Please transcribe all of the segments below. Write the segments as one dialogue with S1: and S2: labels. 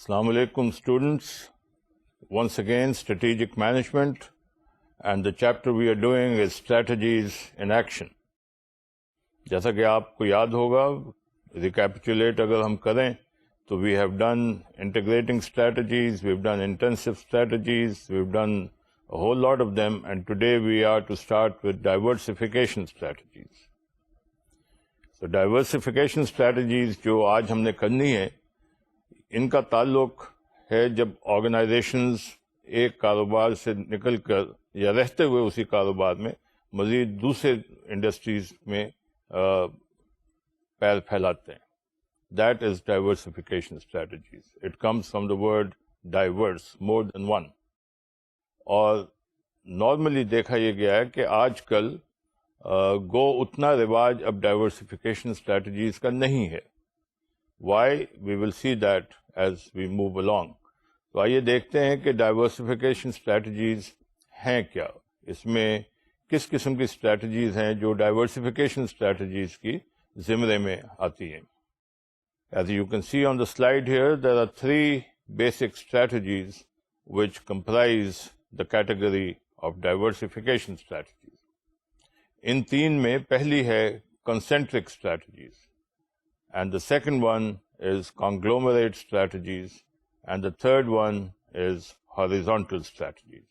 S1: Assalamu alaikum students. Once again, strategic management, and the chapter we are doing is strategies in action. جیسا کہ آپ کو یاد ہوگا, ریکیپیچولیٹ اگر ہم کریں تو we have done integrating strategies, we've done intensive strategies, we've done a whole lot of them, and today we are to start with diversification strategies. So diversification strategies جو آج ہم نے کرنی ہے, ان کا تعلق ہے جب آرگنائزیشنز ایک کاروبار سے نکل کر یا رہتے ہوئے اسی کاروبار میں مزید دوسرے انڈسٹریز میں پیر پھیلاتے ہیں. That is diversification strategies. It comes from the word diverse, more than one. اور نارملی دیکھا یہ گیا ہے کہ آج کل گو اتنا رواج اب ڈائیورسفیکیشن اسٹریٹجیز کا نہیں ہے. Why? We will see that as we move along. تو آئیے دیکھتے ہیں کہ ڈائیورسفیکیشن اسٹریٹجیز ہیں کیا, اس میں کس قسم کی اسٹریٹجیز ہیں جو ڈائیورسفیکیشن اسٹریٹجیز کی زمرے میں آتی ہیں. As you can see on the slide here, there are three basic strategies which comprise the category of diversification strategies. ان تین میں پہلی ہے concentric strategies, and the second one is conglomerate strategies, and the third one is horizontal strategies.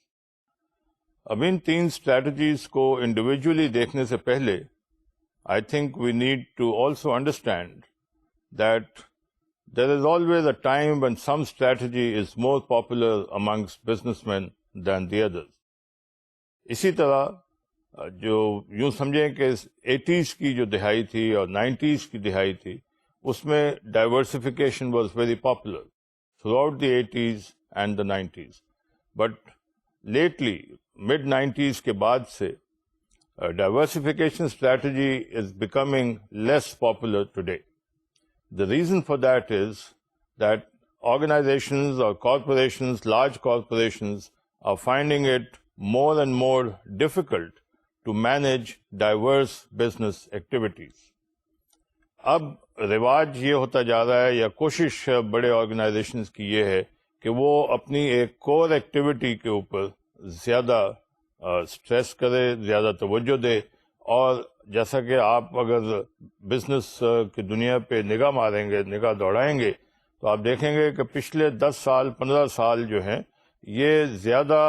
S1: اب ان تین strategies کو individually دیکھنے سے پہلے I think we need to also understand that there is always a time when some strategy is more popular amongst businessmen than the others. اسی طرح جو یوں سمجھیں کہ 80s کی جو دہائی تھی اور 90s کی دہائی تھی, اس میں diversification was very popular through out the 80s and the 90s. But lately mid 90s کے بعد سے diversification strategy is becoming less popular today. The reason for that is that organizations or corporations, large corporations, are finding it more and more difficult to manage diverse business activities. اب رواج یہ ہوتا جا رہا ہے یا کوشش بڑے آرگنائزیشنز کی یہ ہے کہ وہ اپنی ایک کور ایکٹیویٹی کے اوپر زیادہ اسٹریس کرے, زیادہ توجہ دے. اور جیسا کہ آپ اگر بزنس کی دنیا پہ نگاہ ماریں گے, نگاہ دوڑائیں گے, تو آپ دیکھیں گے کہ پچھلے 10 سال 15 سال جو ہیں یہ زیادہ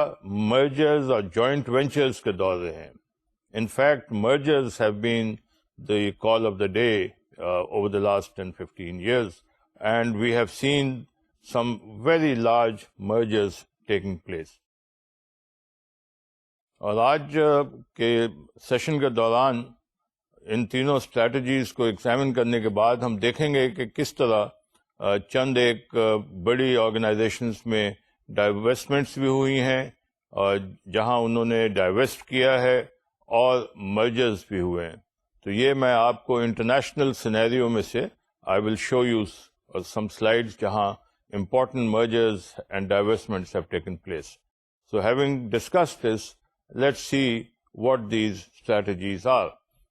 S1: مرجرز اور جوائنٹ وینچرز کے دور رہے ہیں. In fact, mergers have been the call of the day over the last 10-15 years, and we have seen some very large mergers taking place. اور آج کے سیشن کے دوران ان تینوں اسٹریٹجیز کو ایگزامن کرنے کے بعد ہم دیکھیں گے کہ کس طرح چند ایک بڑی آرگنائزیشنز میں ڈائیویسٹمنٹس بھی ہوئی ہیں, اور جہاں انہوں نے ڈائیویسٹ کیا ہے, اور مرجرز بھی ہوئے ہیں. تو یہ میں آپ کو انٹرنیشنل سینیریو میں سے I will show you some slides جہاں important mergers and divestments have taken place. So having discussed this, let's see what these strategies are.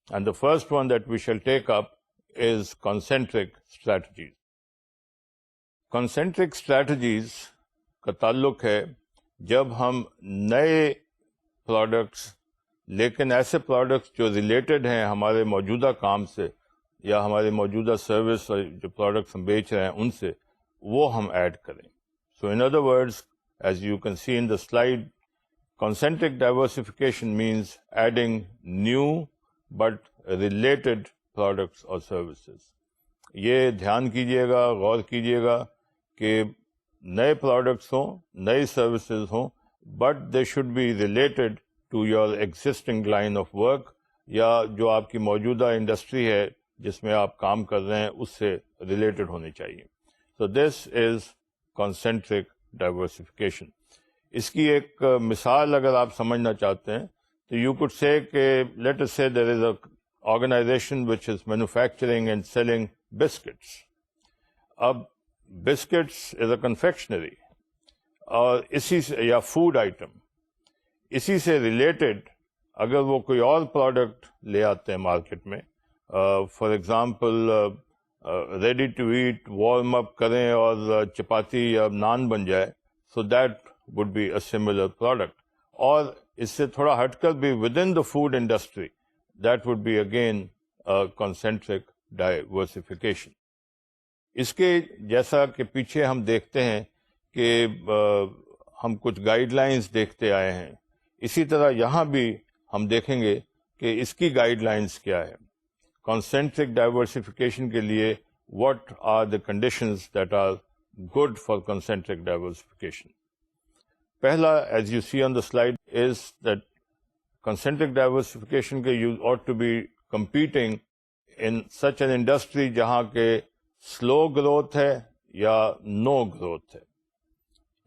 S1: And the first one that we shall take up is concentric strategies. Concentric strategies کا تعلق ہے جب ہم نئے products, لیکن ایسے products جو related ہیں ہمارے موجودہ کام سے یا ہمارے موجودہ سروس اور جو پروڈکٹس ہم بیچ رہے ہیں ان سے, وہ ہم ایڈ کریں. So in other words, as you can see in the slide, concentric diversification means adding new but related products or services. یہ دھیان کیجیے گا, غور کیجیے گا کہ نئے پروڈکٹس ہوں, نئی سروسز ہوں, but they should be related to your existing line of work, یا جو آپ کی موجودہ انڈسٹری ہے جس میں آپ کام کر رہے ہیں اس سے ریلیٹڈ ہونی چاہیے. So this is concentric diversification. اس کی ایک مثال اگر آپ سمجھنا چاہتے ہیں تو یو کوڈ سے کہ let us say there is a organization which is manufacturing and selling biscuits. اب بسکٹس از اے کنفیکشنری, اور اسی سے یا فوڈ آئٹم, اسی سے ریلیٹڈ اگر وہ کوئی اور پروڈکٹ لے آتے ہیں مارکیٹ میں, for example ready to eat warm up کریں اور چپاتی یا نان بن جائے, so that would be a similar product. اور اس سے تھوڑا ہٹ کر بھی with in the food industry, that would be again concentric diversification. اس کے جیسا کہ پیچھے ہم دیکھتے ہیں کہ ہم کچھ گائیڈ لائنز دیکھتے آئے ہیں, اسی طرح یہاں بھی ہم دیکھیں گے کہ اس کی گائیڈ لائنز کیا ہے. کنسنٹرک ڈائیورسفیکیشن کے لیے what are the conditions that are good for concentric diversification. پہلا, as you see on the slide, is that concentric diversification کے you ought to be competing in such an industry جہاں کے slow growth ہے یا no growth ہے.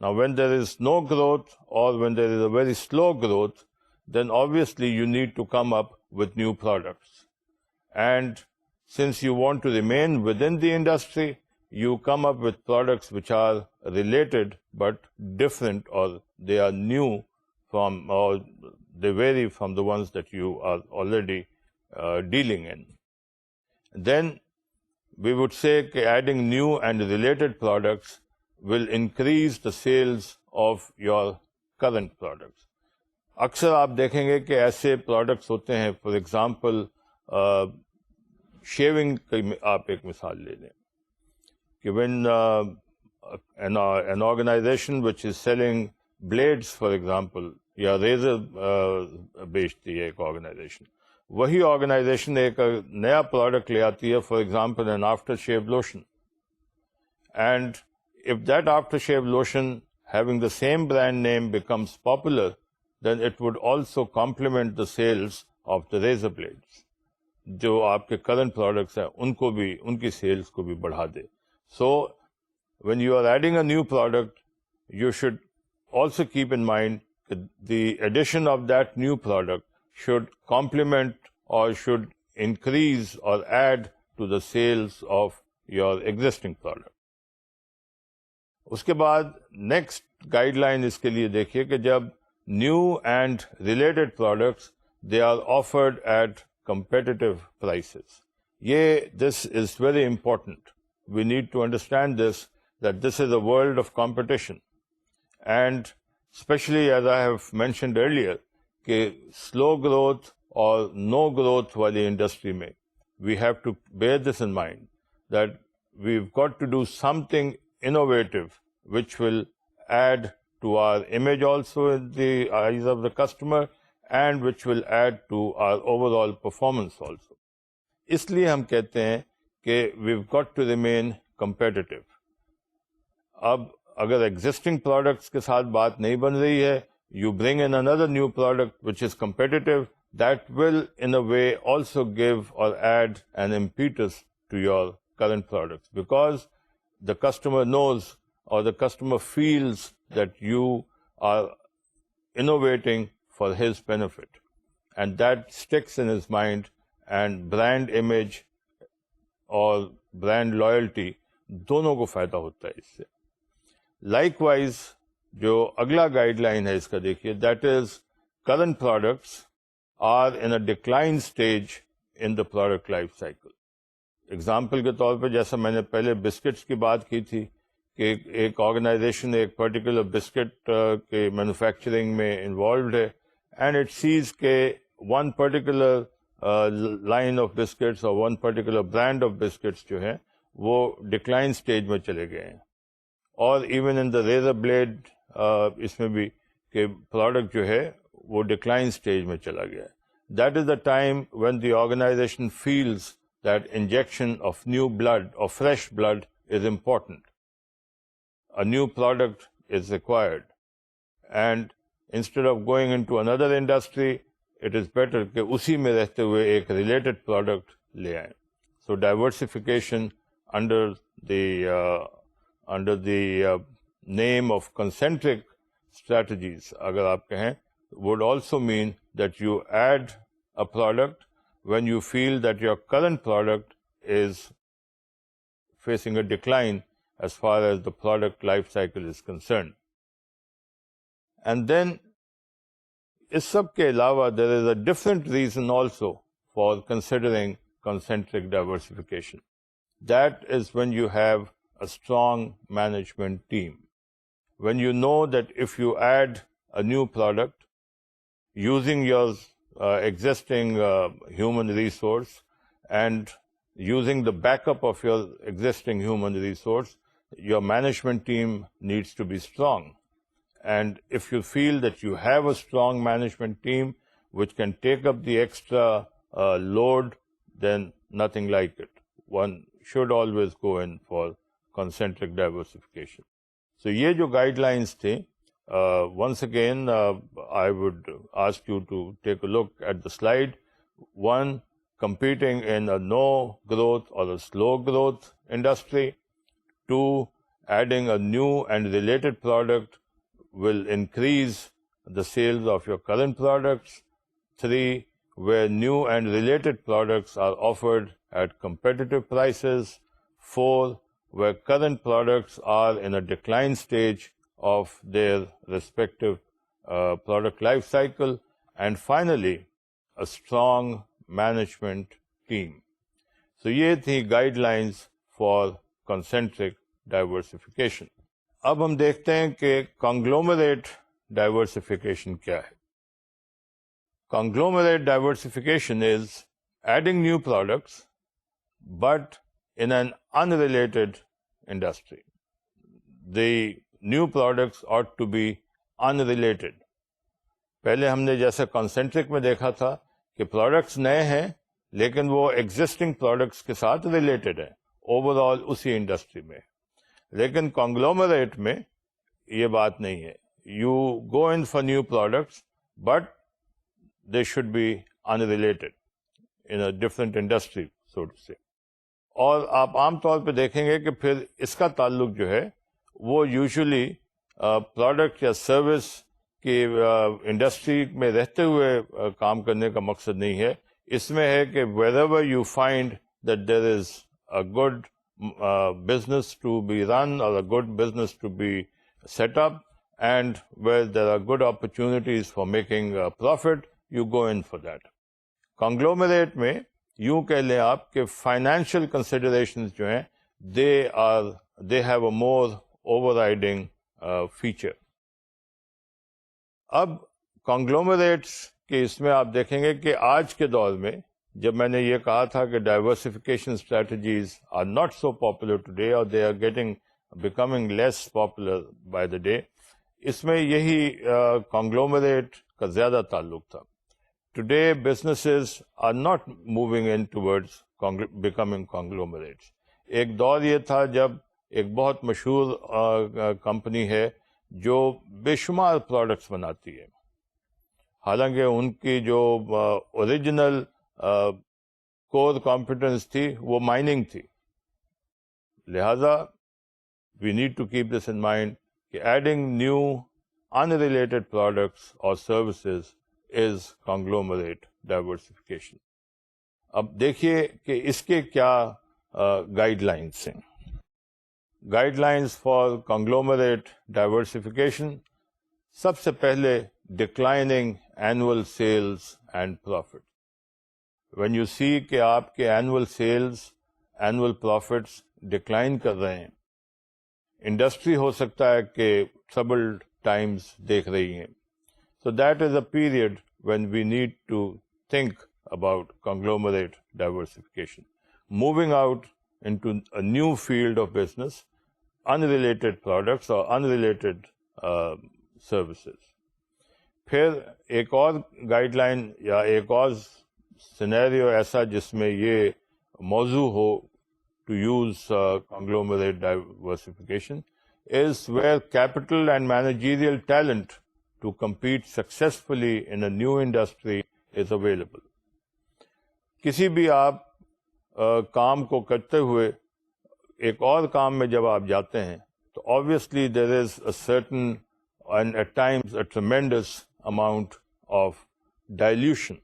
S1: Now when there is no growth or when there is a very slow growth, then obviously you need to come up with new products. And since you want to remain within the industry, you come up with products which are related but different, or they are new from, or they vary from the ones that you are already dealing in. Then we would say that adding new and related products will increase the sales of your current products. اکثر آپ دیکھیں گے کہ ایسے products ہوتے ہیں, for example shaving کی آپ ایک مثال لے لیں کہ when an organization which is selling blades, for example, یا ریزر بیچتی ہے ایک آرگنائزیشن, وہی آرگنائزیشن ایک نیا پروڈکٹ لے آتی ہے, for example an after shave lotion. And if that after shave lotion having the same brand name becomes popular, then it would also complement the sales of the razor blades. جو آپ کے current products ہیں ان کو بھی, ان کی sales کو بھی بڑھا دے. سو when you are adding a new product, you should also keep in mind that the addition of that new product should complement or should increase or add to the sales of your existing product. اس کے بعد next guide line اس کے لیے دیکھیے کہ جب new and related products they are offered at competitive prices. This is very important. We need to understand this, that this is a world of competition. And especially as I have mentioned earlier, کہ slow growth or no growth والی industry میں we have to bear this in mind, that we've got to do something innovative which will add to our image also in the eyes of the customer, and which will add to our overall performance also. اس لیے ہم کہتے ہیں کہ we've got to remain competitive. اب اگر existing products کے ساتھ بات نہیں بن رہی ہے, you bring in another new product which is competitive, that will in a way also give or add an impetus to your current products, because the customer knows or the customer feels that you are innovating for his benefit, and that sticks in his mind, and brand image اور brand loyalty دونوں کو فائدہ ہوتا ہے اس سے. Likewise جو اگلا guide line ہے اس کا دیکھیے, that is current products are in a decline stage in the product life cycle. Example کے طور پہ جیسا میں نے پہلے بسکٹس کی بات کی تھی کہ ایک آرگنائزیشن ایک پرٹیکولر بسکٹ کے مینوفیکچرنگ میں انوالوڈ ہے, and it sees کہ one particular line of biscuits or one particular brand of biscuits جو ہیں وہ decline stage میں چلے گئے ہیں. اور even in the razor blade اس میں بھی کہ product جو ہے وہ decline stage میں چلا گیا ہے. That is the time when the organization feels that injection of new blood or fresh blood is important. A new product is required. And instead of going into another industry, it is better کہ اسی میں رہتے ہوئے ایک related product لے آئیں. So diversification under the name of concentric strategies اگر آپ کہیں would also mean that you add a product when you feel that your current product is facing a decline as far as the product life cycle is concerned. And then اس سب کے علاوہ there is a different reason also for considering concentric diversification. That is when you have a strong management team. When you know that if you add a new product using your existing human resource and using the backup of your existing human resource, your management team needs to be strong. And if you feel that you have a strong management team which can take up the extra load, then nothing like it. One should always go in for concentric diversification. So یہ جو guide lines تھیں, once again I would ask you to take a look at the slide. One, competing in a no growth or a slow growth industry. Two, adding a new and related product will increase the sales of your current products. Three, where new and related products are offered at competitive prices. Four, where current products are in a decline stage of their respective product life cycle. And finally, a strong management team. So یہ تھی guidelines for concentric diversification. اب ہم دیکھتے ہیں کہ conglomerate diversification کیا ہے. Conglomerate diversification is adding new products but in an unrelated industry. The new products ought to be unrelated. پہلے ہم نے جیسے کنسنٹرک میں دیکھا تھا کہ پروڈکٹس نئے ہیں لیکن وہ ایگزسٹنگ پروڈکٹس کے ساتھ ریلیٹڈ ہیں اوور آل اسی انڈسٹری میں. لیکن کانگلومریٹ میں یہ بات نہیں ہے. You go in for new products but they should be unrelated in a different industry, so to say. اور آپ عام طور پہ دیکھیں گے کہ پھر اس کا تعلق جو ہے وہ یوزلی پروڈکٹ یا سروس کی انڈسٹری میں رہتے ہوئے کام کرنے کا مقصد نہیں ہے. اس میں ہے کہ wherever you find that there is a good business to be run or a good business to be set up and where there are good opportunities for making a profit, you go in for that. Conglomerate میں یوں کہہ لیں آپ کہ financial considerations جو ہیں they have a more overriding feature. اب conglomerates کے اس میں آپ دیکھیں گے کہ آج کے دور میں جب میں نے یہ کہا تھا کہ diversification strategies are not so popular today اور they are becoming less popular by the day, اس میں یہی کانگلومریٹ کا زیادہ تعلق تھا. Today, businesses are not moving in towards becoming conglomerates. ایک دور یہ تھا جب ایک بہت مشہور کمپنی ہے جو بے شمار پروڈکٹس بناتی ہے, حالانکہ ان کی جو اوریجنل کور کمپیٹنس تھی وہ مائننگ تھی. لہذا we need to keep this in mind کہ adding new unrelated products or services is conglomerate diversification. اب دیکھیے کہ اس کے کیا گائیڈ لائنس ہیں. Guidelines for conglomerate diversification. سب سے پہلے declining annual sales and profit. When you see کہ آپ کے annual sales annual profits decline کر رہے ہیں, انڈسٹری ہو سکتا ہے کہ ٹربلڈ ٹائمز دیکھ رہی ہیں. So that is a period when we need to think about conglomerate diversification. Moving out into a new field of business, unrelated products or unrelated services. پھر ایک اور گائیڈ لائن یا ایک اور سینیریو ایسا جس میں یہ موضوع ہو to use conglomerate diversification is where capital and managerial talent to compete successfully in a new industry is available. کسی بھی آپ کام کو کرتے ہوئے ایک اور کام میں جب آپ جاتے ہیں تو obviously there is a certain and at times a tremendous amount of dilution.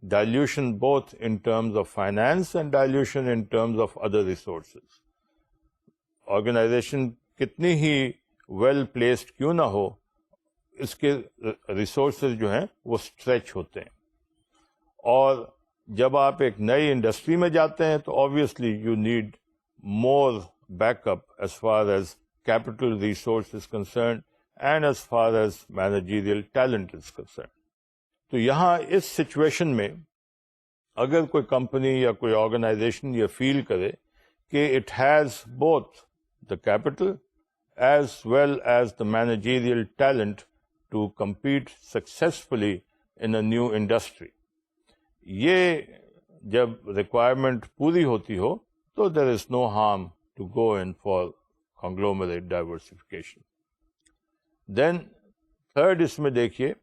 S1: Dilution both in terms of finance and dilution in terms of other resources. Organization کتنی ہی well placed کیوں نہ ہو, اس کے ریسورسز جو ہیں وہ اسٹریچ ہوتے ہیں. اور جب آپ ایک نئی انڈسٹری میں جاتے ہیں تو obviously you need more backup as far as capital resource is concerned and as far as managerial talent is concerned. تو یہاں اس سچویشن میں اگر کوئی کمپنی یا کوئی آرگنائزیشن یہ فیل کرے کہ it has both the capital as well as the managerial talent to compete successfully in a new industry, یہ جب ریکوائرمنٹ پوری ہوتی ہو تو there is no harm to go in for conglomerate diversification. Then third اس میں دیکھیے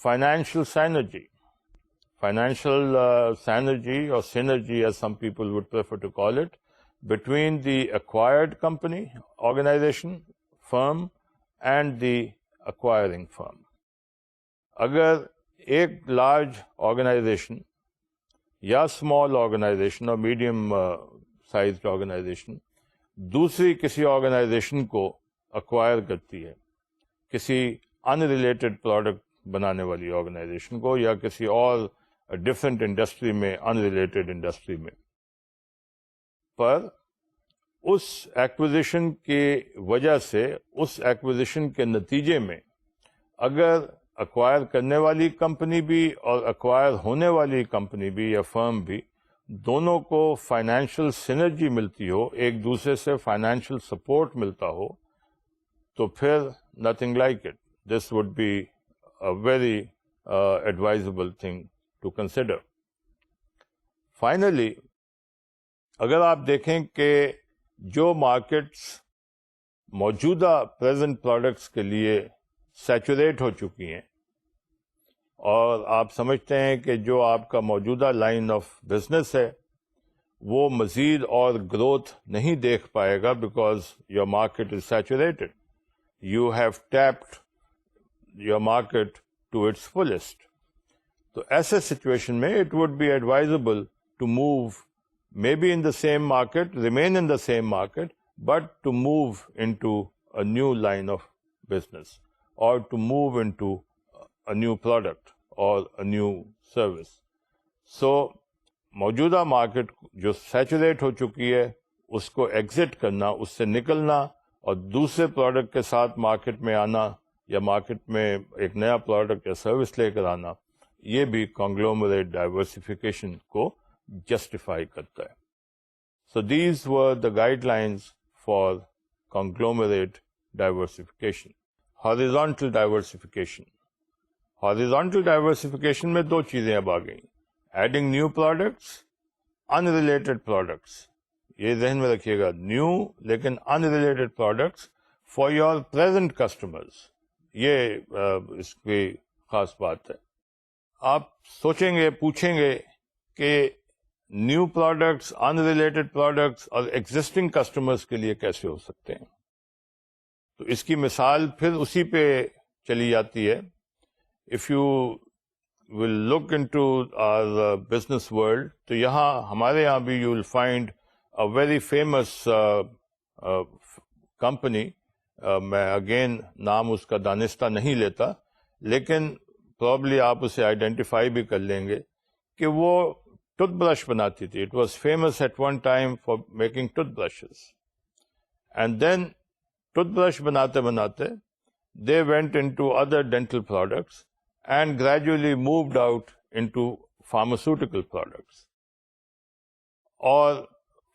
S1: financial synergy. Financial synergy or synergy, as some people would prefer to call it, between the acquired company, organization, firm and the acquiring firm. اگر ایک large organization یا small organization اور medium sized organization دوسری کسی organization کو acquire کرتی ہے، کسی unrelated product بنانے والی organization کو یا کسی اور ڈفرینٹ انڈسٹری میں، انریلیٹڈ انڈسٹری میں، پر اس ایکوزیشن کی وجہ سے، اس ایکوزیشن کے نتیجے میں اگر ایکوائر کرنے والی کمپنی بھی اور ایکوائر ہونے والی کمپنی بھی یا فرم بھی دونوں کو فائنینشیل سینرجی ملتی ہو، ایک دوسرے سے فائنینشیل سپورٹ ملتا ہو، تو پھر nothing like it. This would be a very advisable thing to consider. Finally, اگر آپ دیکھیں کہ جو مارکیٹس موجودہ پریزنٹ پروڈکٹس کے لیے سیچوریٹ ہو چکی ہیں اور آپ سمجھتے ہیں کہ جو آپ کا موجودہ لائن آف بزنس ہے وہ مزید اور گروتھ نہیں دیکھ پائے گا because your market is saturated, you have tapped your market to its fullest. تو ایسے سچویشن میں it would be advisable to move maybe in the same market, remain in the same market, but to move into a new line of business or to move into a new product or a new service. سو موجودہ market جو saturate ہو چکی ہے اس کو exit کرنا، اس سے نکلنا اور دوسرے پروڈکٹ کے ساتھ مارکیٹ میں آنا یا مارکیٹ میں ایک نیا پروڈکٹ یا سروس لے کر آنا، یہ بھی کانگلومریٹ ڈائیورسفیکیشن کو جسٹیفائی کرتا ہے. So these were the guidelines for conglomerate diversification. Horizontal diversification. Horizontal diversification میں دو چیزیں اب آ گئیں، adding new products, unrelated products. یہ ذہن میں رکھیے گا، نیو لیکن unrelated products for your present customers. یہ اس کی خاص بات ہے. آپ سوچیں گے، پوچھیں گے کہ new products, unrelated products اور ایگزسٹنگ کسٹمرز کے لیے کیسے ہو سکتے ہیں؟ تو اس کی مثال پھر اسی پہ چلی جاتی ہے. If you will look into our business world, تو یہاں ہمارے یہاں بھی you will find a very famous company. میں اگین نام اس کا دانستہ نہیں لیتا، لیکن پرابلی آپ اسے آئیڈینٹیفائی بھی کر لیں گے کہ وہ ٹوتھ برش بناتی تھی. It was famous at one time for making tooth brushes, and then tooth brush بناتے بناتے they went into other dental products and gradually moved out into pharmaceutical products. اور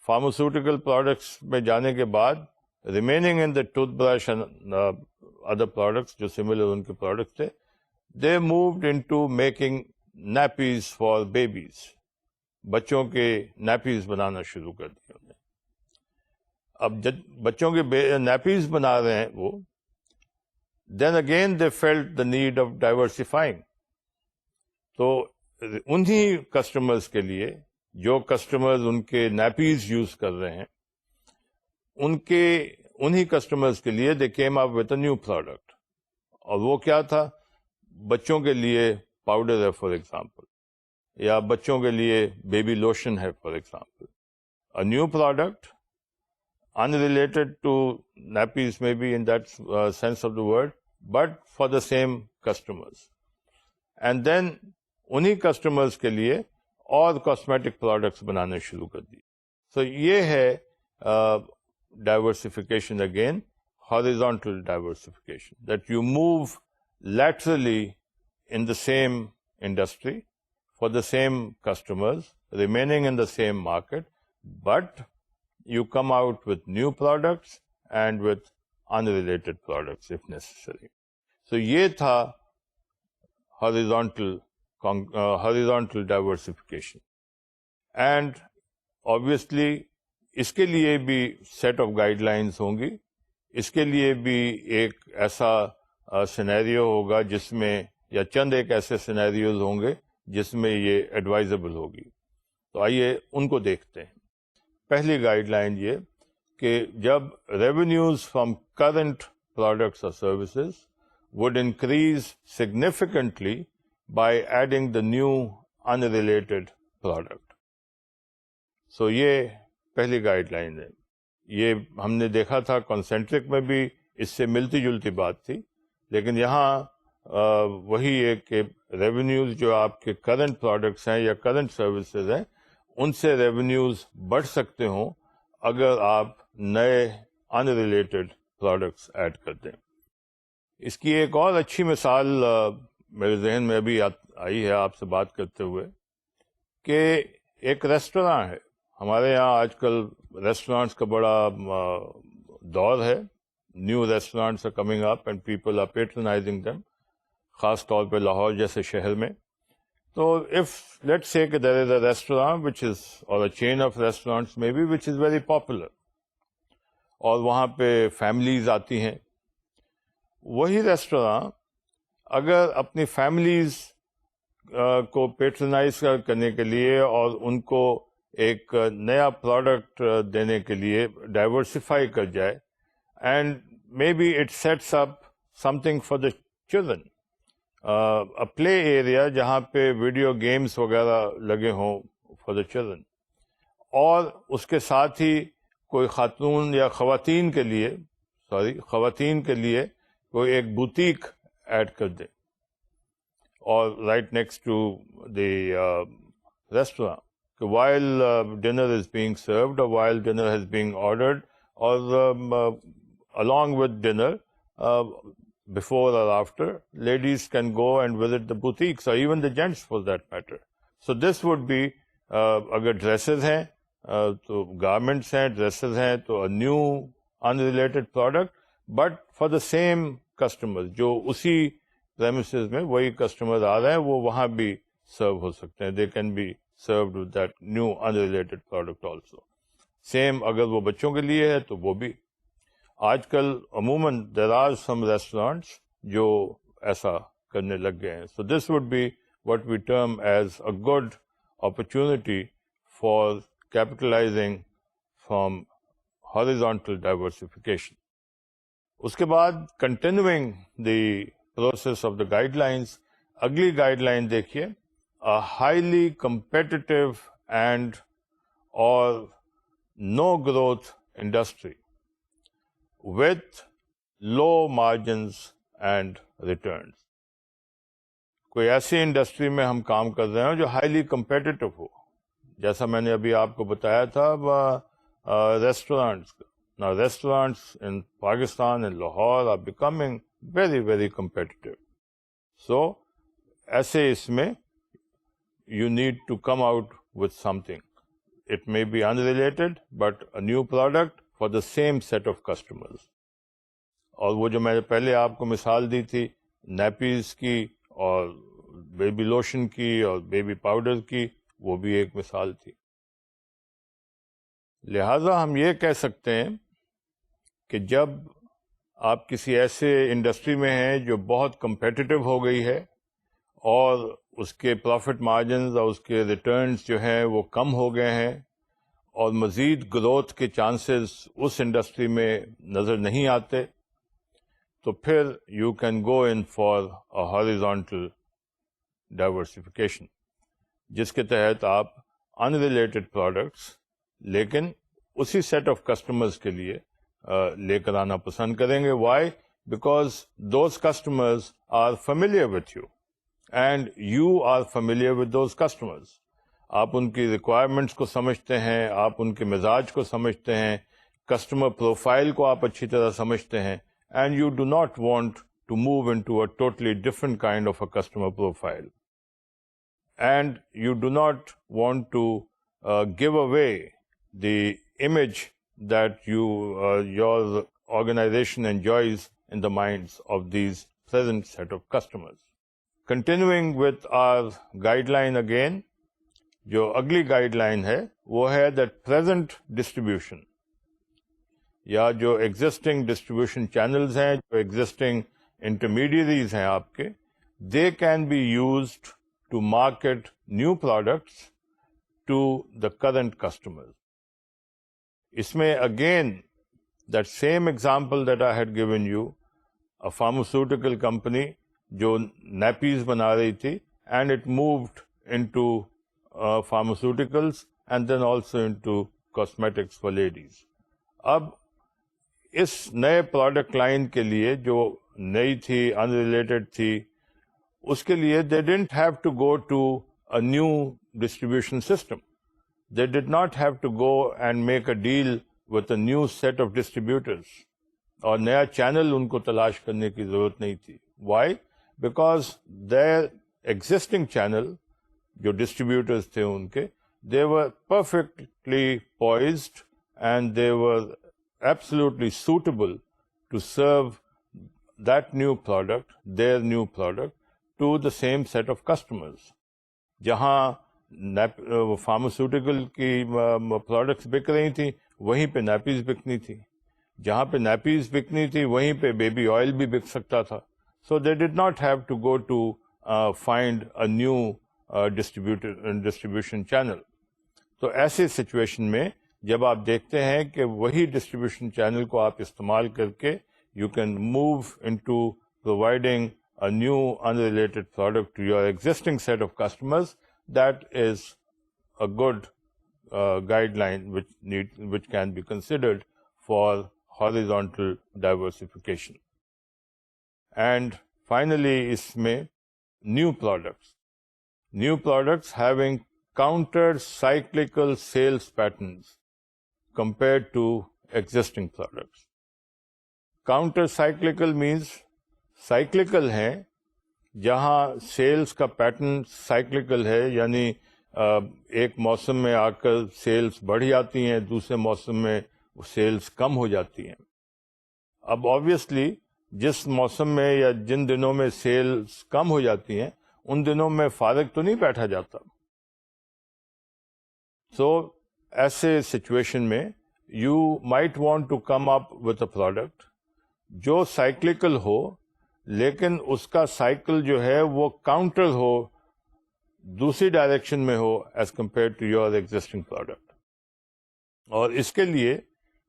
S1: pharmaceutical products میں جانے کے بعد remaining in the tooth brush and other products جو similar ان کے پروڈکٹس تھے، they moved into making nappies for babies. بچوں کے نیپیز بنانا شروع کر دیا انہوں نے. اب جب بچوں کے نیپیز بنا رہے ہیں وہ، then again they felt the need of diversifying. تو انہی کسٹمرز کے لیے جو کسٹمرز ان کے نیپیز یوز کر رہے ہیں، انہی کسٹمرز کے لیے they came up with a new product. اور وہ کیا تھا؟ بچوں کے لیے پاؤڈر ہے فار ایگزامپل، یا بچوں کے لیے بیبی لوشن ہے for example. A new product unrelated to nappies maybe in that sense of the word, but for the same customers. And then انہی کسٹمرز کے لیے اور کاسمیٹک پروڈکٹس بنانے شروع کر دی. So یہ ہے diversification again, horizontal diversification, that you move laterally in the same industry for the same customers, remaining in the same market, but you come out with new products and with unrelated products if necessary. So یہ تھا horizontal diversification. And obviously اس کے لیے بھی set of guide lines ہوں گی, اس کے لیے بھی ایک ایسا سینیریو ہوگا جس میں, یا چند ایک ایسے سینیریوز ہوں گے جس میں یہ ایڈوائزبل ہوگی. تو آئیے ان کو دیکھتے ہیں. پہلی گائیڈ لائن یہ کہ جب ریونیوز فرام کرنٹ پروڈکٹس اور services would increase significantly by adding the new unrelated product. So یہ پہلی گائیڈ لائن ہے. یہ ہم نے دیکھا تھا کنسنٹرک میں بھی اس سے ملتی جلتی بات تھی, لیکن یہاں وہی ہے کہ ریونیوز جو آپ کے کرنٹ پروڈکٹس ہیں یا کرنٹ سروسز ہیں ان سے ریونیوز بڑھ سکتے ہوں اگر آپ نئے انریلیٹڈ پروڈکٹس ایڈ کر دیں. اس کی ایک اور اچھی مثال میرے ذہن میں ابھی آئی ہے آپ سے بات کرتے ہوئے, کہ ایک ریسٹوراں ہے. ہمارے یہاں آج کل ریسٹورانٹس کا بڑا دور ہے. New restaurants are coming up and people are patronizing them, خاص طور پہ لاہور جیسے شہر میں. تو اف لیٹ سے کہ دیر is a restaurant which is, اور اے چین آف ریسٹورانٹس میں B which is very popular, اور وہاں پہ فیملیز آتی ہیں. وہی ریسٹوراں اگر اپنی فیملیز کو پیٹرنائز کرنے کے لیے اور ان کو ایک نیا پروڈکٹ دینے کے لیے ڈائیورسفائی کر جائے, and maybe it sets up something for the children, play area جہاں پہ ویڈیو گیمس وغیرہ لگے ہوں فار دا چلڈرن, اور اس کے ساتھ ہی کوئی خاتون یا خواتین کے لیے کوئی ایک بوتیک ایڈ کر دے, اور right next to the restaurant, کہ while dinner is being served or while dinner has being ordered, اور along with dinner, before or after, ladies can go and visit the boutiques, or even the gents for that matter. So this would be, اگر dresses ہیں تو garments ہیں, dresses ہیں تو a new unrelated product, but for the same customer, جو اسی premises میں وہی کسٹمر آ رہے ہیں وہ وہاں بھی سرو ہو سکتے ہیں. They can be served with that new unrelated product also. Same اگر وہ بچوں کے لیے ہے تو وہ بھی. آج کل عموماً دیر آر سم ریسٹورانٹس جو ایسا کرنے لگ گئے ہیں. So this would be what we term as a good opportunity for capitalizing from horizontal diversification. اس کے بعد continuing the process of the guidelines, اگلی گائیڈ لائن دیکھیے, a highly competitive and or no growth industry with low margins and returns. کوئی ایسی industry میں ہم کام کر رہے ہیں جو ہائیلی کمپیٹیٹو ہو, جیسا میں نے ابھی آپ کو بتایا تھا ریسٹورانٹس کا. Now restaurants in Pakistan and Lahore are becoming very, very competitive. So, ایسے اس میں you need to come out with something. It may be unrelated, but a new product for the same set of customers. اور وہ جو میں نے پہلے آپ کو مثال دی تھی نیپیز کی اور بیبی لوشن کی اور بیبی پاؤڈر کی, وہ بھی ایک مثال تھی. لہذا ہم یہ کہہ سکتے ہیں کہ جب آپ کسی ایسے انڈسٹری میں ہیں جو بہت کمپیٹیٹو ہو گئی ہے اور اس کے پروفٹ مارجنز اور اس کے ریٹرنز جو ہیں وہ کم ہو گئے ہیں اور مزید گروتھ کے چانسز اس انڈسٹری میں نظر نہیں آتے, تو پھر you can go in for a horizontal diversification, جس کے تحت آپ ان ریلیٹڈ پروڈکٹس لیکن اسی سیٹ آف کسٹمرز کے لیے لے کر آنا پسند کریں گے. Why? Because those customers are familiar with you and you are familiar with those customers. آپ ان کی ریکوائرمنٹس کو سمجھتے ہیں, آپ ان کے مزاج کو سمجھتے ہیں, کسٹمر پروفائل کو آپ اچھی طرح سمجھتے ہیں, and you do not want to move into a totally different kind of a customer profile, and you do not want to give away the image that your organization enjoys in the minds of these present set of customers. Continuing with our guideline again, جو اگلی guide line ہے وہ ہے that present distribution یا جو existing distribution channels ہیں, جو existing intermediaries ہیں آپ کے, they can be used to market new products to the current customers. اس میں again that same example that I had given you, a pharmaceutical company جو nappies بنا رہی تھی and it moved into pharmaceuticals and then also into cosmetics for ladies. اب اس نئے product line کے لیے جو نئی تھی, unrelated تھی, اس کے لیے they didn't have to go to a new distribution system. They did not have to go and make a deal with a new set of distributors. اور نیا چینل ان کو تلاش کرنے کی ضرورت نہیں تھی. Why? Because their existing channel, جو ڈسٹریبیوٹرز تھے ان کے, they were perfectly poised and they were absolutely suitable to serve that new product, their new product, to the same set of customers. جہاں فارماسیوٹیکل کی پروڈکٹس بک رہی تھیں وہیں پہ نیپیز بکنی تھی, جہاں پہ نیپیز بکنی تھی وہیں پہ بیبی آئل بھی بک سکتا تھا. So they did not have to go to find a new distribution channel. تو ایسے سچویشن میں جب آپ دیکھتے ہیں کہ وہی ڈسٹریبیوشن چینل کو آپ استعمال کر کے you can move into providing a new unrelated product to your existing set of customers, that is a good guideline which can be considered for horizontal diversification. And finally اس میں new products having counter cyclical sales patterns compared to existing products. Counter cyclical means cyclical ہیں جہاں sales کا pattern cyclical ہے, یعنی ایک موسم میں آ کر سیلز بڑھ جاتی ہیں, دوسرے موسم میں سیلز کم ہو جاتی ہیں. اب آبویسلی جس موسم میں یا جن دنوں میں سیلز کم ہو جاتی ہیں ان دنوں میں فارغ تو نہیں بیٹھا جاتا. سو ایسے سچویشن میں you might want to come up with a product جو سائیکلیکل ہو, لیکن اس کا سائیکل جو ہے وہ کاؤنٹر ہو, دوسری ڈائریکشن میں ہو as compared to your existing product. اور اس کے لیے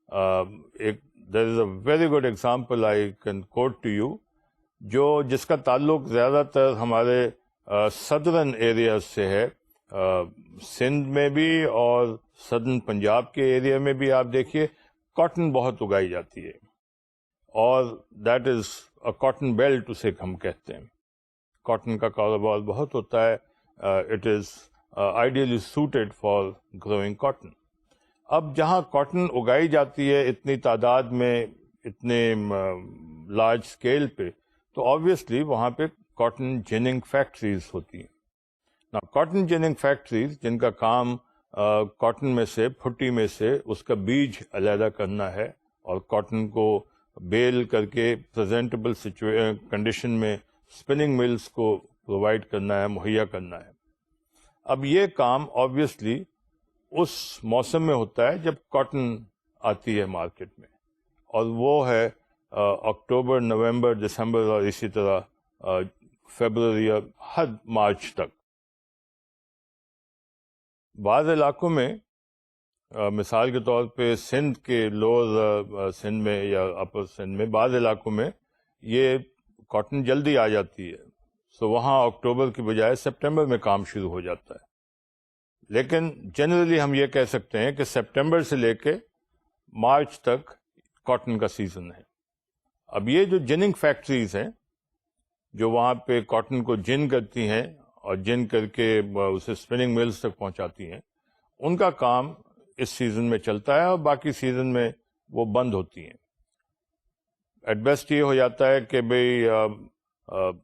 S1: there is a very good example I can quote to you, جس کا تعلق زیادہ تر ہمارے سدرن ایریاز سے ہے, سندھ میں بھی اور سدرن پنجاب کے ایریا میں بھی. آپ دیکھیے کاٹن بہت اگائی جاتی ہے, اور دیٹ از کاٹن بیلٹ اسے ہم کہتے ہیں. کاٹن کا کاروبار بہت ہوتا ہے. It is ideally suited for growing cotton. اب جہاں کاٹن اگائی جاتی ہے اتنی تعداد میں, اتنے لارج اسکیل پہ, تو آبویسلی وہاں پہ کاٹن جیننگ فیکٹریز ہوتی ہیں. کاٹن جیننگ فیکٹریز جن کا کام کاٹن میں سے, پھٹی میں سے اس کا بیج علیحدہ کرنا ہے اور کاٹن کو بیل کر کے پریزنٹیبل کنڈیشن میں اسپننگ ملز کو پرووائڈ کرنا ہے, مہیا کرنا ہے. اب یہ کام آبویسلی اس موسم میں ہوتا ہے جب کاٹن آتی ہے مارکیٹ میں, اور وہ ہے اکتوبر, نومبر, دسمبر اور اسی طرح فیبروری اور حد مارچ تک. بعض علاقوں میں مثال کے طور پہ سندھ کے لوور سندھ میں یا اپر سندھ میں بعض علاقوں میں یہ کاٹن جلدی آ جاتی ہے, سو وہاں اکتوبر کی بجائے سپٹمبر میں کام شروع ہو جاتا ہے. لیکن جنرلی ہم یہ کہہ سکتے ہیں کہ سپٹمبر سے لے کے مارچ تک کاٹن کا سیزن ہے. اب یہ جو جننگ فیکٹریز ہیں جو وہاں پہ کاٹن کو جن کرتی ہیں اور جن کر کے اسے اسپننگ ملز تک پہنچاتی ہیں، ان کا کام اس سیزن میں چلتا ہے اور باقی سیزن میں وہ بند ہوتی ہیں. ایٹ بیسٹ یہ ہو جاتا ہے کہ بھئی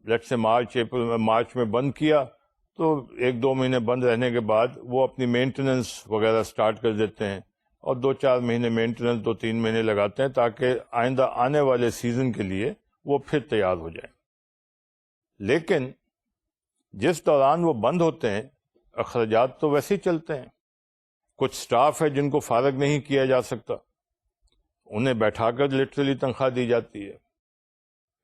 S1: لیٹ سے مارچ میں بند کیا تو 1-2 مہینے بند رہنے کے بعد وہ اپنی مینٹیننس وغیرہ سٹارٹ کر دیتے ہیں اور 2-4 مہینے مینٹیننس 2-3 مہینے لگاتے ہیں تاکہ آئندہ آنے والے سیزن کے لیے وہ پھر تیار ہو جائیں. لیکن جس دوران وہ بند ہوتے ہیں اخراجات تو ویسے ہی چلتے ہیں. کچھ سٹاف ہے جن کو فارغ نہیں کیا جا سکتا، انہیں بیٹھا کر لٹرلی تنخواہ دی جاتی ہے.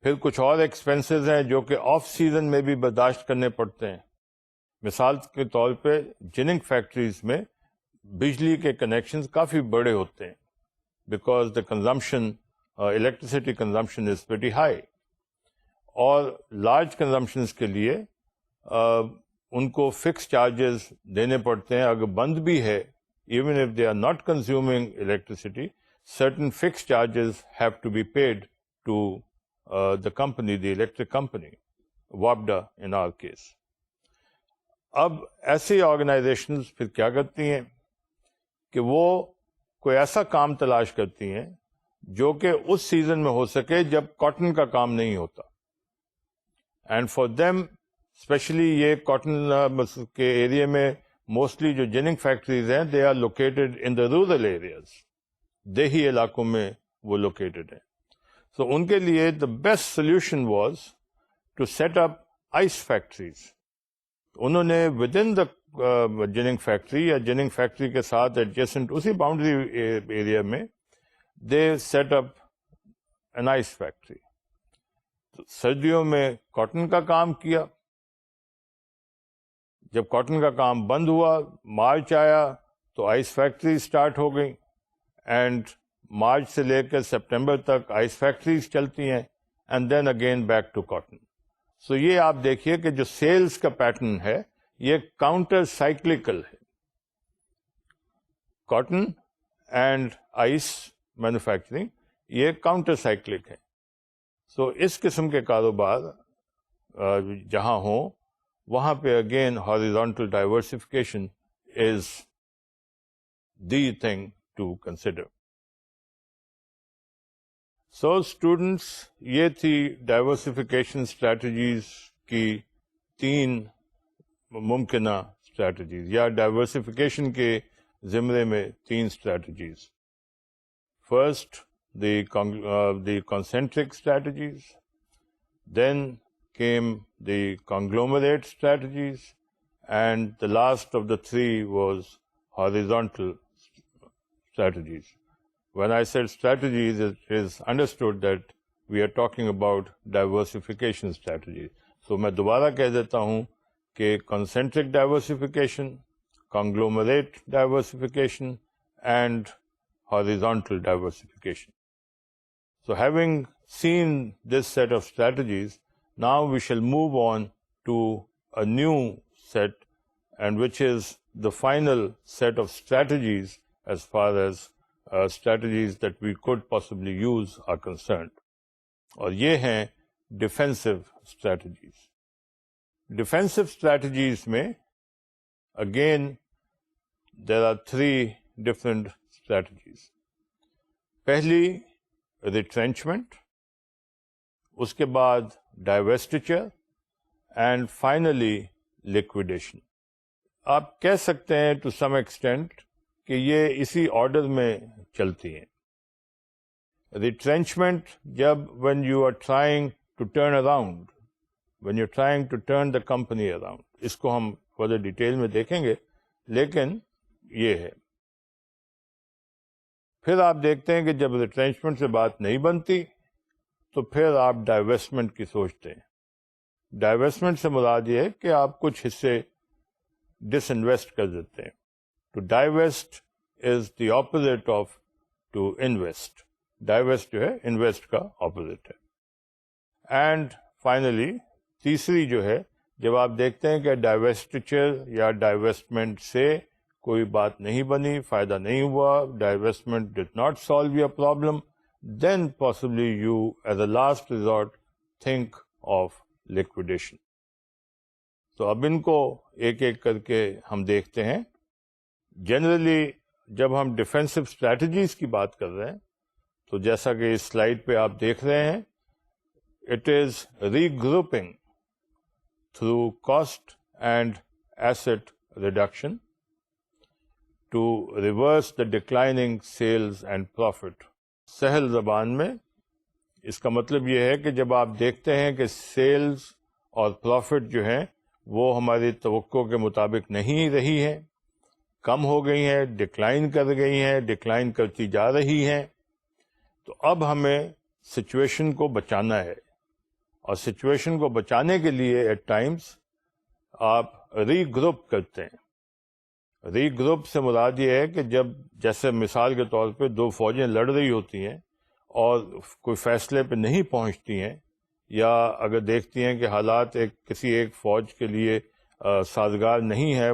S1: پھر کچھ اور ایکسپینسز ہیں جو کہ آف سیزن میں بھی برداشت کرنے پڑتے ہیں. مثال کے طور پہ جننگ فیکٹریز میں بجلی کے کنیکشنز کافی بڑے ہوتے ہیں because the consumption electricity consumption is very high, اور لارج کنزمپشنز کے لیے ان کو فکس چارجز دینے پڑتے ہیں. اگر بند بھی ہے، even if they are not consuming electricity, certain fixed charges have to be paid to the company, the electric company, WAPDA in our case. اب ایسی آرگنائزیشنز پھر کیا کرتی ہیں کہ وہ کوئی ایسا کام تلاش کرتی ہیں جو کہ اس سیزن میں ہو سکے جب کاٹن کا کام نہیں ہوتا. اینڈ فار دیم اسپیشلی یہ کاٹن کے ایریا میں موسٹلی جو جننگ فیکٹریز ہیں they are located in the rural areas, دیہی علاقوں میں وہ لوکیٹڈ ہیں. سو ان کے لیے the best solution was to set up ice factories. انہوں نے with in the ginning factory یا جننگ فیکٹری کے ساتھ ایڈجسٹنٹ اسی باؤنڈری ایریا میں they set up an ice factory. سردیوں میں کاٹن کا کام کیا. جب کاٹن کا کام بند ہوا، مارچ آیا تو آئس فیکٹری اسٹارٹ ہو گئی، اینڈ مارچ سے لے کر سپٹمبر تک آئس فیکٹریز چلتی ہیں، and then again back to cotton. So یہ آپ دیکھیے کہ جو سیلز کا پیٹرن ہے یہ کاؤنٹر سائیکلیکل ہے. کاٹن اینڈ آئس مینوفیکچرنگ یہ کاؤنٹر سائیکلک ہے. سو اس قسم کے کاروبار جہاں ہوں وہاں پہ again horizontal diversification is the thing to consider. So students, یہ تھی ڈائیورسفیکیشن اسٹریٹجیز کی 3 ممکنہ اسٹریٹجیز، یا ڈائیورسفیکیشن کے زمرے میں 3 strategies. First the concentric strategies, then came the conglomerate strategies, and the last of the 3 was horizontal strategies. When I said strategies, it is understood that we are talking about diversification strategies. So میں دوبارہ کہہ دیتا ہوں کہ concentric diversification, conglomerate diversification, and horizontal diversification. So having seen this set of strategies, now we shall move on to a new set, and which is the final set of strategies as far as strategies that we could possibly use are concerned. اور یہ ہیں defensive strategies. Defensive strategies میں again there are 3 different strategies. پہلی retrenchment، اس کے بعد divestiture، and finally liquidation. آپ کہہ سکتے ہیں to some extent کہ یہ اسی آرڈر میں چلتی ہیں. retrenchment جب when you are trying to turn around, when you're trying to turn the company around، اس کو ہم further ڈیٹیل میں دیکھیں گے، لیکن یہ ہے. پھر آپ دیکھتے ہیں کہ جب ریٹرینچمنٹ سے بات نہیں بنتی تو پھر آپ ڈائیویسٹمنٹ کی سوچتے ہیں. ڈائیویسٹمنٹ سے مراد یہ ہے کہ آپ کچھ حصے ڈس انویسٹ کر دیتے ہیں. To divest is the opposite of to invest. Divest جو ہے انویسٹ کا اپوزٹ ہے. اینڈ فائنلی تیسری جو ہے، جب آپ دیکھتے ہیں کہ ڈائیویسٹچر یا ڈائیویسٹمنٹ سے کوئی بات نہیں بنی، فائدہ نہیں ہوا، divestment did not solve your problem, then possibly you as a last resort think of liquidation. تو اب ان کو ایک ایک کر کے ہم دیکھتے ہیں. جنرلی جب ہم ڈیفینسو اسٹریٹجیز کی بات کر رہے ہیں تو جیسا کہ اس سلائیڈ پہ آپ دیکھ رہے ہیں, it is regrouping through cost and asset reduction to reverse the declining sales and profit. سہل زبان میں اس کا مطلب یہ ہے کہ جب آپ دیکھتے ہیں کہ سیلز اور پروفٹ جو ہیں وہ ہماری توقع کے مطابق نہیں رہی ہیں, کم ہو گئی ہیں, ڈکلائن کر گئی ہیں, ڈکلائن کرتی جا رہی ہیں, تو اب ہمیں سچویشن کو بچانا ہے. اور سچویشن کو بچانے کے لیے ایٹ ٹائمز آپ ری گروپ کرتے ہیں. ری گروپ سے مراد یہ ہے کہ جب جیسے مثال کے طور پہ دو فوجیں لڑ رہی ہوتی ہیں اور کوئی فیصلے پہ نہیں پہنچتی ہیں, یا اگر دیکھتی ہیں کہ حالات کسی ایک فوج کے لیے سازگار نہیں ہے,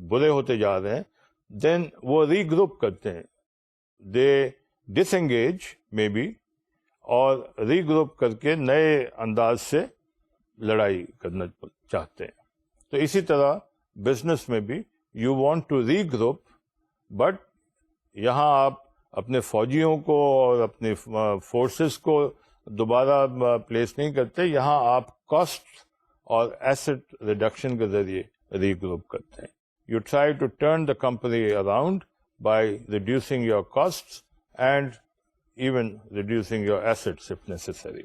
S1: برے ہوتے جا رہے ہیں, دین وہ ری گروپ کرتے ہیں. دے ڈس انگیج مے بی, اور ری گروپ کر کے نئے انداز سے لڑائی کرنا چاہتے ہیں. تو اسی طرح بزنس میں بھی you want to regroup, but یہاں آپ اپنے فوجیوں کو اور اپنے فورسز کو دوبارہ پلیس نہیں کرتے, یہاں آپ کاسٹ اور ایسٹ ریڈکشن کے ذریعے ری گروپ کرتے ہیں. You try to turn the company around by reducing your cost and even reducing your assets if necessary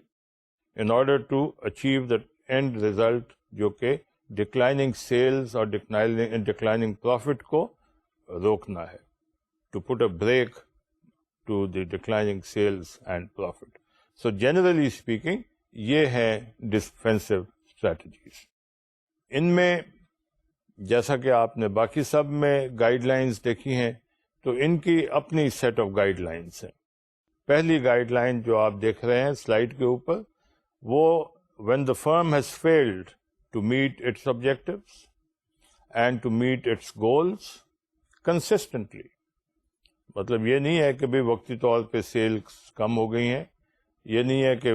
S1: in order to achieve the end result, جو کہ ڈکلائننگ سیلز اور declining profit کو روکنا ہے, to put a brake to the declining sales and profit. So generally speaking یہ ہیں defensive strategies. ان میں جیسا کہ آپ نے باقی سب میں گائیڈ لائنز دیکھی ہیں, تو ان کی اپنی سیٹ آف گائیڈ لائنز ہیں. پہلی گائیڈ لائن جو آپ دیکھ رہے ہیں سلائیڈ کے اوپر, وہ when the firm has failed to meet its objectives and to meet its goals consistently. مطلب یہ نہیں ہے کہ بھی وقتی طور پہ سیلز کم ہو گئی ہیں, یہ نہیں ہے کہ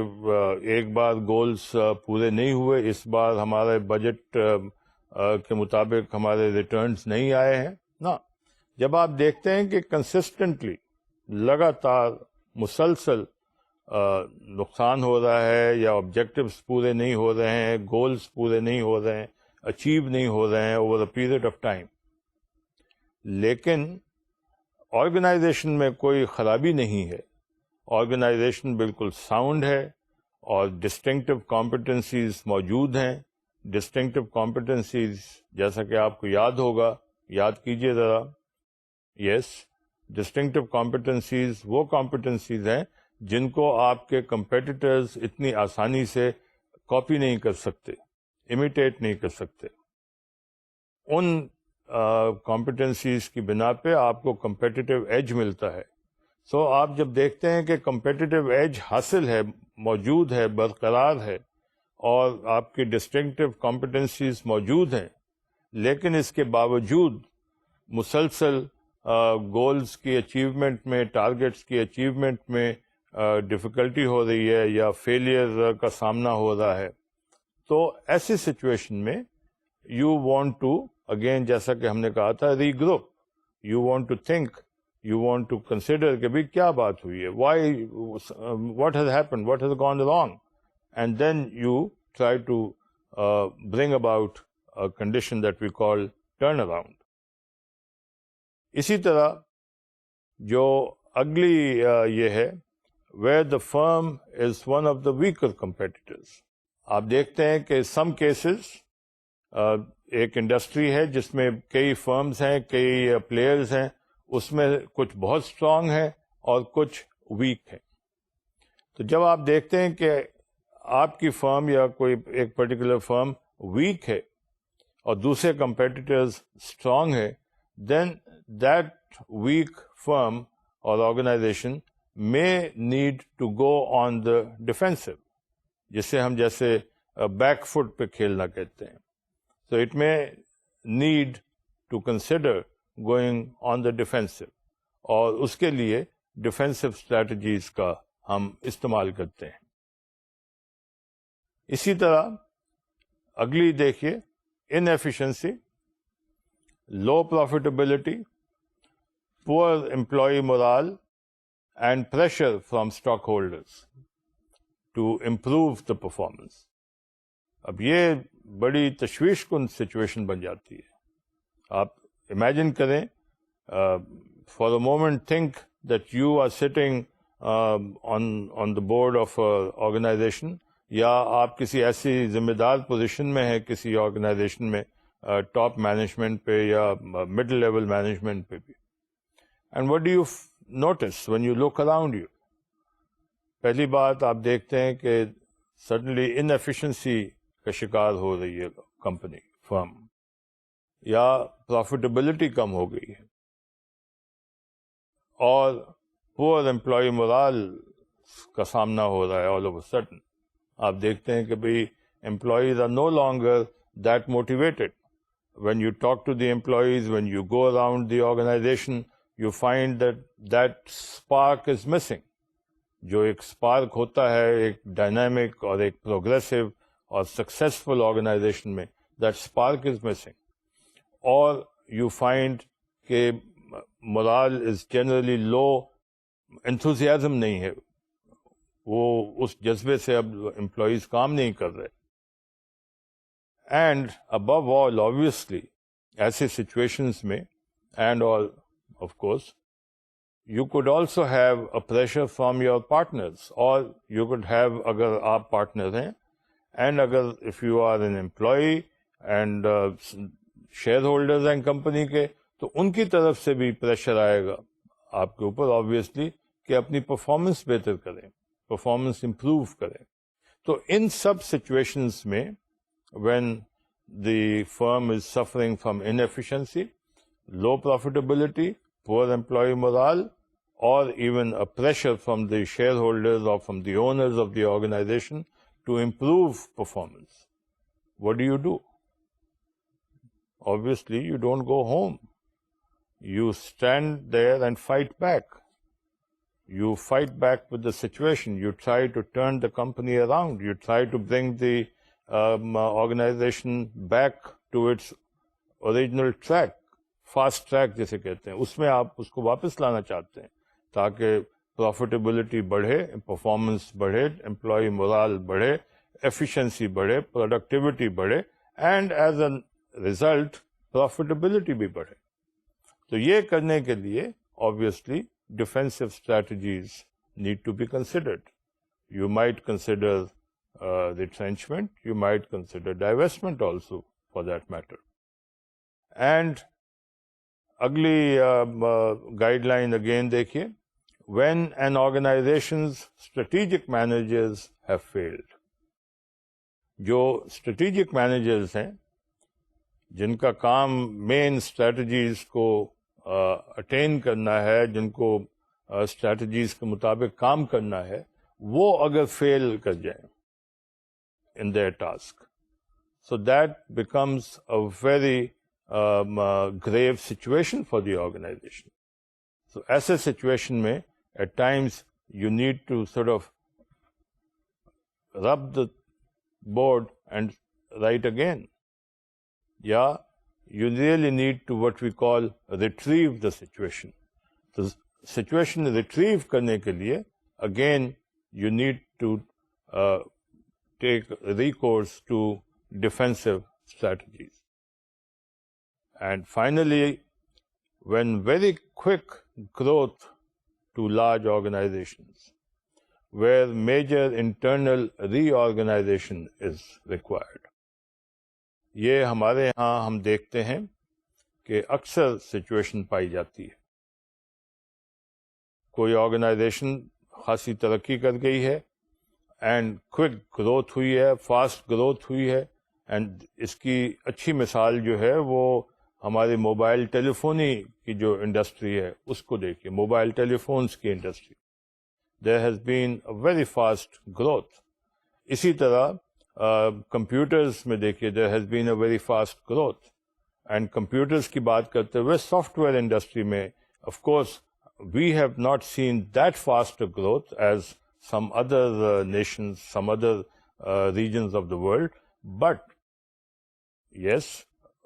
S1: ایک بار گولز پورے نہیں ہوئے, اس بار ہمارے بجٹ کے مطابق ہمارے ریٹرنز نہیں آئے ہیں. نا, جب آپ دیکھتے ہیں کہ کنسسٹنٹلی لگاتار مسلسل نقصان ہو رہا ہے, یا آبجیکٹیوز پورے نہیں ہو رہے ہیں, گولز پورے نہیں ہو رہے ہیں, اچیو نہیں ہو رہے ہیں over a period of time, لیکن آرگنائزیشن میں کوئی خرابی نہیں ہے, آرگنائزیشن بالکل ساؤنڈ ہے, اور ڈسٹنکٹیو کمپٹنسیز موجود ہیں. ڈسٹنکٹیو کمپٹنسیز جیسا کہ آپ کو یاد ہوگا, یاد کیجئے ذرا. یس, ڈسٹنکٹیو کمپٹنسیز وہ کمپٹنسیز ہیں جن کو آپ کے کمپیٹیٹرز اتنی آسانی سے کاپی نہیں کر سکتے, امیٹیٹ نہیں کر سکتے. ان کمپٹنسیز کی بنا پہ آپ کو کمپیٹیٹیو ایج ملتا ہے. سو آپ جب دیکھتے ہیں کہ کمپیٹیٹیو ایج حاصل ہے, موجود ہے, برقرار ہے, اور آپ کی ڈسٹنکٹیو کمپٹنسیز موجود ہیں, لیکن اس کے باوجود مسلسل گولز کی اچیومنٹ میں, ٹارگیٹس کی اچیومنٹ میں ڈفیکلٹی ہو رہی ہے, یا فیلئر کا سامنا ہو رہا ہے, تو ایسی سچویشن میں یو وانٹ ٹو, اگین جیسا کہ ہم نے کہا تھا, regroup. You want to think, you want to consider کہ بھی کیا بات ہوئی ہے, why, what has happened, what has gone wrong, and then you try to bring about condition that we call turn around. اسی طرح جو اگلی یہ ہے, where the firm is one of the weaker competitors. آپ دیکھتے ہیں کہ some cases ایک انڈسٹری ہے جس میں کئی فرمز ہیں, کئی پلیئرز ہیں, اس میں کچھ بہت اسٹرانگ ہیں اور کچھ ویک ہیں. تو جب آپ دیکھتے ہیں کہ آپ کی فرم یا کوئی ایک پرٹیکولر فرم ویک ہے اور دوسرے کمپیٹیٹرز اسٹرانگ ہے, دین دیٹ ویک فرم اور organization may need to go on the defensive, جسے ہم جیسے بیک فٹ پہ کھیلنا کہتے ہیں. So it may need to consider going on the defensive, اور اس کے لیے defensive strategies کا ہم استعمال کرتے ہیں. اسی طرح اگلی دیکھیے, inefficiency, low profitability, poor employee morale, and pressure from stockholders to improve the performance. اب یہ بڑی تشویش کن سچویشن بن جاتی ہے. آپ امیجن کریں, for a moment think that you are sitting on the board of organization, یا آپ کسی ایسی ذمہ دار پوزیشن میں ہیں کسی آرگنائزیشن میں, ٹاپ مینجمنٹ پہ یا مڈل لیول مینجمنٹ پہ بھی. And what do you notice when you look around you? پہلی بات آپ دیکھتے ہیں کہ سڈنلی انایفیشنسی کا شکار ہو رہی ہے کمپنی, فرم, یا پروفیٹیبلٹی کم ہو گئی ہے, اور پور امپلائی مورال کا سامنا ہو رہا ہے. آل آف اے سڈن آپ دیکھتے ہیں کہ بھئی employees are no longer that motivated. When you talk to the employees, when you go around the organization, you find that spark is missing. جو ایک spark ہوتا ہے ایک ڈائنامک اور ایک پروگریسو اور سکسیسفل آرگنائزیشن میں, that spark is missing. اور you find کہ morale is generally low, enthusiasm نہیں ہے, وہ اس جذبے سے اب امپلائیز کام نہیں کر رہے. اینڈ ابو آل obviously ایسے سچویشنز میں, and all of course, you could also have a pressure from your partners, or you could have, اگر آپ پارٹنر ہیں, and اگر if you are an employee and share holders ہیں company کے, تو ان کی طرف سے بھی پریشر آئے گا آپ کے اوپر obviously کہ اپنی پرفارمنس بہتر کریں, پرفارمنس امپروو کریں. تو ان سب سچویشنز میں when the firm is suffering from inefficiency, low profitability, poor employee morale, or even a pressure from the shareholders or from the owners of the organization to improve performance, what do? Obviously, you don't go home. You stand there and fight back. You fight back with the situation. You try to turn the company around. You try to bring the organization back to its original track, fast track جسے کہتے ہیں. اس میں آپ اس کو واپس لانا چاہتے ہیں تاکہ پروفیٹیبلٹی بڑھے, پرفارمنس بڑھے, امپلائی مورال بڑھے, ایفیشنسی بڑھے, پروڈکٹیوٹی بڑھے, and as a result profitability بھی بڑھے. تو یہ کرنے کے لیے obviously defensive strategies need to be considered. You might consider retrenchment, you might consider divestment also for that matter. And اگلی گائیڈ لائن اگین دیکھیے, when an organization's strategic managers have failed. جو اسٹریٹجک مینیجرز ہیں جن کا کام مین strategies کو eighteen کرنا ہے, جن کو اسٹریٹجیز کے مطابق کام کرنا ہے, وہ اگر فیل کر جائیں in their task, so that becomes a very grave situation for the organization. So ایسے سچویشن میں at times you need to sort of rub the board and write again. Yeah, you really need to what we call retrieve the situation. So situation retrieve کرنے کے لیے again you need to take recourse to defensive strategies. And finally, when very quick growth to large organizations, where major internal reorganization is required. یہ ہمارے ہاں ہم دیکھتے ہیں کہ اکثر سچویشن پائی جاتی ہے. کوئی آرگنائزیشن خاصی ترقی کر گئی ہے اینڈ کوئک گروتھ ہوئی ہے, فاسٹ گروتھ ہوئی ہے, اینڈ اس کی اچھی مثال جو ہے وہ ہماری موبائل ٹیلیفونی کی جو انڈسٹری ہے اس کو دیکھیے, موبائل ٹیلیفونس کی industry. There has been a very fast growth. اسی طرح کمپیوٹرز میں دیکھیے, there has been a very fast growth. And computers کی بات کرتے ہوئے سافٹ ویئر انڈسٹری میں of course we have not seen that fast growth as some other nations, some other regions of the world, but یس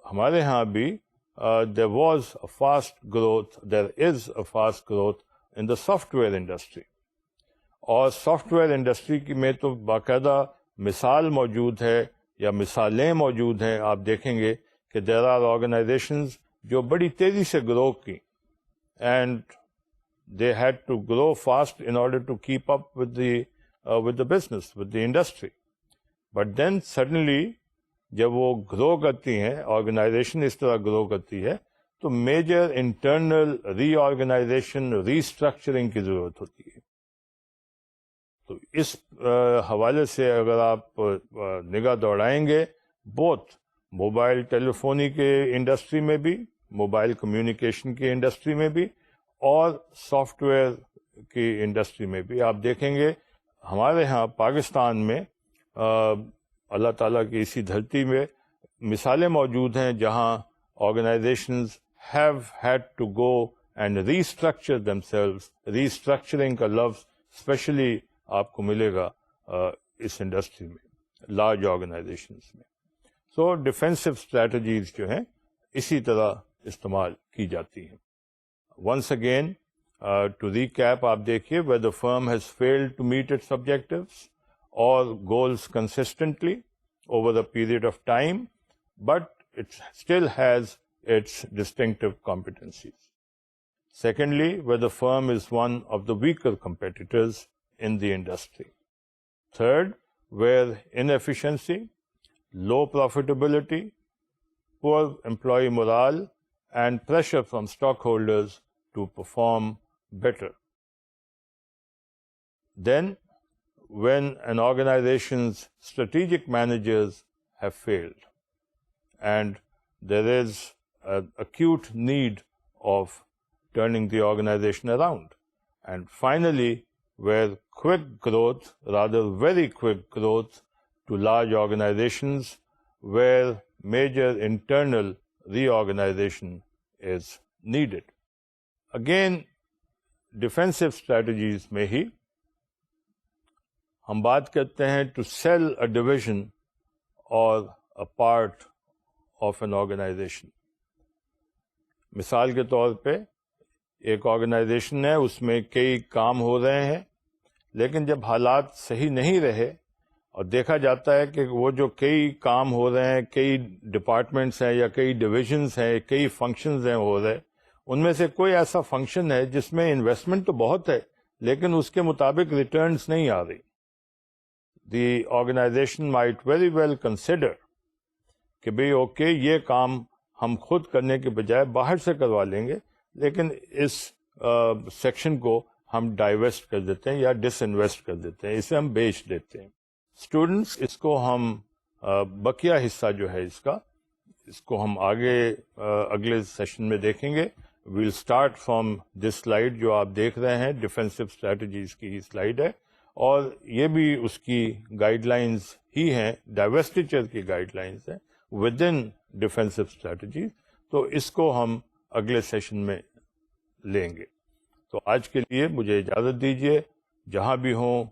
S1: ہمارے ہاں بھی there was a fast growth, there is a fast growth in the software industry. اور soft where industry کی میں تو باقاعدہ مثال موجود ہے یا مثالیں موجود ہیں. آپ دیکھیں گے کہ دیر آر آرگنائزیشنز جو بڑی تیزی سے گرو کی and they had to grow fast in order to keep up with the business with the industry. But then suddenly جب وہ گرو کرتی ہیں, آرگنائزیشن اس طرح گرو کرتی ہے, تو میجر انٹرنل ری آرگنائزیشن, ری اسٹرکچرنگ کی ضرورت ہوتی ہے. تو اس حوالے سے اگر آپ نگاہ دوڑائیں گے, بوتھ موبائل ٹیلیفونی کے انڈسٹری میں بھی, موبائل کمیونیکیشن کی انڈسٹری میں بھی, اور سافٹ ویئر کی انڈسٹری میں بھی, آپ دیکھیں گے ہمارے ہاں پاکستان میں اللہ تعالیٰ کی اسی دھرتی میں مثالیں موجود ہیں جہاں organisations have had to go and restructure themselves. Restructuring کا لفظ اسپیشلی آپ کو ملے گا اس انڈسٹری میں, لارج آرگنائزیشنز میں. سو ڈیفینسو اسٹریٹجیز جو ہیں اسی طرح استعمال کی جاتی ہیں. ونس اگین ٹو ریکیپ, آپ دیکھیے where the firm has failed to meet its objectives or goals consistently over the period of time, but it still has its distinctive competencies. Secondly, where the firm is one of the weaker competitors in the industry. Third, where inefficiency, low profitability, poor employee morale, and pressure from stockholders to perform better. Then, when an organization's strategic managers have failed and there is an acute need of turning the organization around. And finally, where quick growth, rather very quick growth to large organizations, where major internal reorganization is needed. Again, defensive strategies میں ہی ہم بات کرتے ہیں to sell a division اور a part of an organisation. مثال کے طور پہ ایک آرگنائزیشن ہے, اس میں کئی کام ہو رہے ہیں, لیکن جب حالات صحیح نہیں رہے اور دیکھا جاتا ہے کہ وہ جو کئی کام ہو رہے ہیں, کئی ڈپارٹمنٹس ہیں یا کئی ڈویژنس ہیں, کئی فنکشنز ہیں ہو رہے, ان میں سے کوئی ایسا فنکشن ہے جس میں انویسٹمنٹ تو بہت ہے لیکن اس کے مطابق ریٹرنز نہیں آ رہی. The organization might very well consider کہ بھئی اوکے یہ کام ہم خود کرنے کے بجائے باہر سے کروا لیں گے, لیکن اس سیکشن کو ہم ڈائیویسٹ کر دیتے ہیں یا ڈس انویسٹ کر دیتے ہیں, اسے ہم بیچ دیتے ہیں. اسٹوڈنٹس, اس کو ہم بقیہ حصہ جو ہے اس کو ہم آگے اگلے سیشن میں دیکھیں گے. We'll start from this slide جو آپ دیکھ رہے ہیں, ڈیفینسو اسٹریٹجیز کی ہی سلائیڈ ہے, اور یہ بھی اس کی گائیڈ لائنز ہی ہیں, ڈائیویسٹیچر کی گائیڈ لائنز ہیں ود ان ڈیفینسو اسٹریٹجیز. تو اس کو ہم اگلے سیشن میں لیں گے. تو آج کے لیے مجھے اجازت دیجیے, جہاں بھی ہوں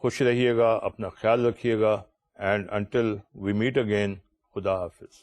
S1: خوش رہیے گا, اپنا خیال رکھیے گا, and until we meet again, خدا حافظ.